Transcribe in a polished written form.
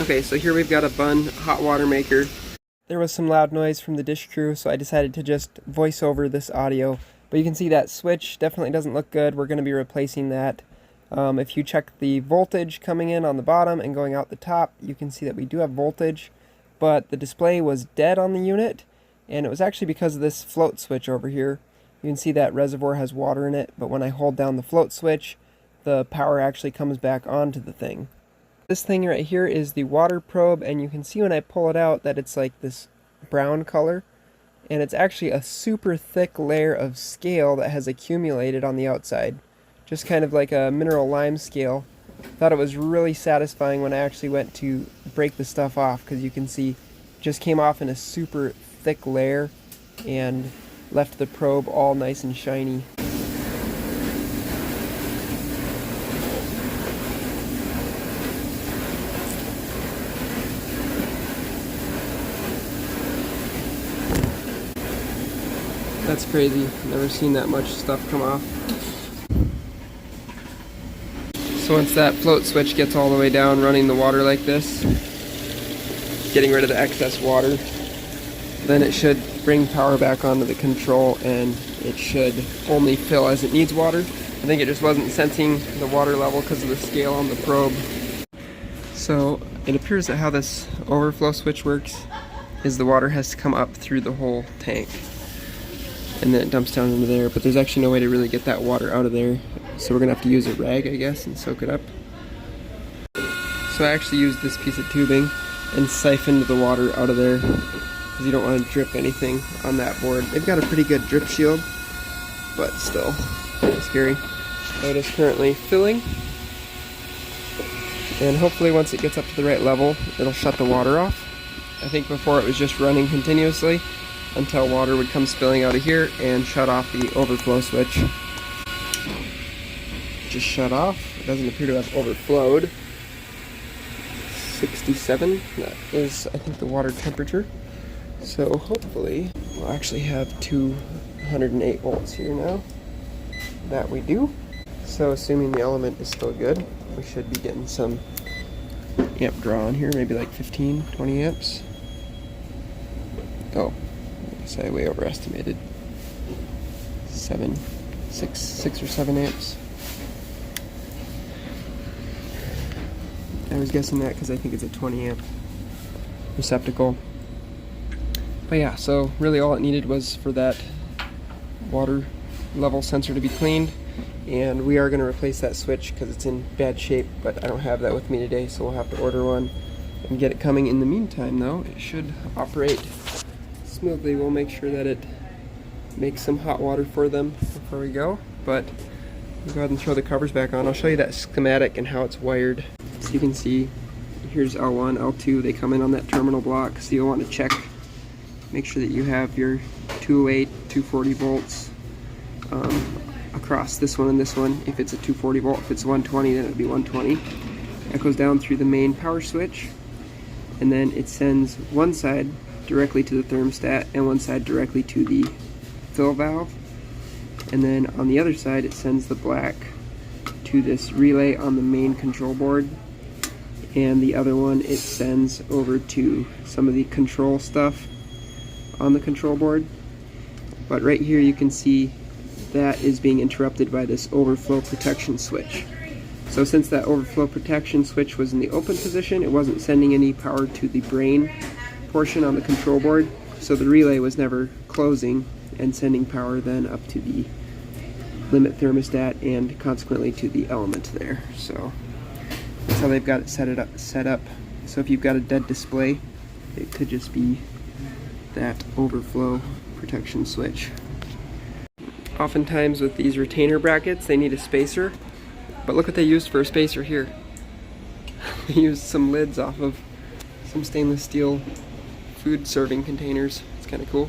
Okay, so here we've got a Bunn hot water maker. There was some loud noise from the dish crew, so I decided to just voice over this audio. But you can see that switch definitely doesn't look good. We're going to be replacing that. If you check the voltage coming in on the bottom and going out the top, you can see that we do have voltage, but the display was dead on the unit, and it was actually because of this float switch over here. You can see that reservoir has water in it, but when I hold down the float switch, the power actually comes back onto the thing. This thing right here is the water probe, and you can see when I pull it out that it's like this brown color, and it's actually a super thick layer of scale that has accumulated on the outside. Just kind of like a mineral lime scale. Thought it was really satisfying when I actually went to break the stuff off, because you can see it just came off in a super thick layer and left the probe all nice and shiny. That's crazy. Never seen that much stuff come off. So once that float switch gets all the way down, running the water like this, getting rid of the excess water, then it should bring power back onto the control, and it should only fill as it needs water. I think it just wasn't sensing the water level because of the scale on the probe. So it appears that how this overflow switch works is the water has to come up through the whole tank, and then it dumps down into there, but there's actually no way to really get that water out of there. So we're gonna have to use a rag, I guess, and soak it up. So I actually used this piece of tubing and siphoned the water out of there, because you don't want to drip anything on that board. They've got a pretty good drip shield, but still, kind of scary. So it is currently filling, and hopefully once it gets up to the right level, it'll shut the water off. I think before it was just running continuously until water would come spilling out of here and shut off the overflow switch. Just shut off. It doesn't appear to have overflowed. 67, that is I think the water temperature. So hopefully we'll actually have 208 volts here now. That we do. So assuming the element is still good, we should be getting some amp draw on here, maybe like 15, 20 amps. Oh, I guess I way overestimated. 6 or 7 amps. I was guessing that because I think it's a 20 amp receptacle. But yeah, so really all it needed was for that water level sensor to be cleaned, and we are going to replace that switch because it's in bad shape, but I don't have that with me today, so we'll have to order one and get it coming. In the meantime though, it should operate smoothly. We'll make sure that it makes some hot water for them before we go, but we'll go ahead and throw the covers back on. I'll show you that schematic and how it's wired. So you can see here's L1, L2, they come in on that terminal block, so you'll want to check, make sure that you have your 208, 240 volts across this one and this one. If it's a 240 volt, if it's 120, then it would be 120. That goes down through the main power switch, and then it sends one side directly to the thermostat and one side directly to the fill valve, and then on the other side it sends the black to this relay on the main control board, and the other one it sends over to some of the control stuff on the control board. But right here you can see that is being interrupted by this overflow protection switch. So since that overflow protection switch was in the open position, it wasn't sending any power to the brain portion on the control board, so the relay was never closing and sending power then up to the limit thermostat and consequently to the element there. So that's how they've got it set up. So if you've got a dead display, it could just be that overflow protection switch. Oftentimes with these retainer brackets, they need a spacer, but look what they used for a spacer here. They used some lids off of some stainless steel food serving containers. It's kind of cool.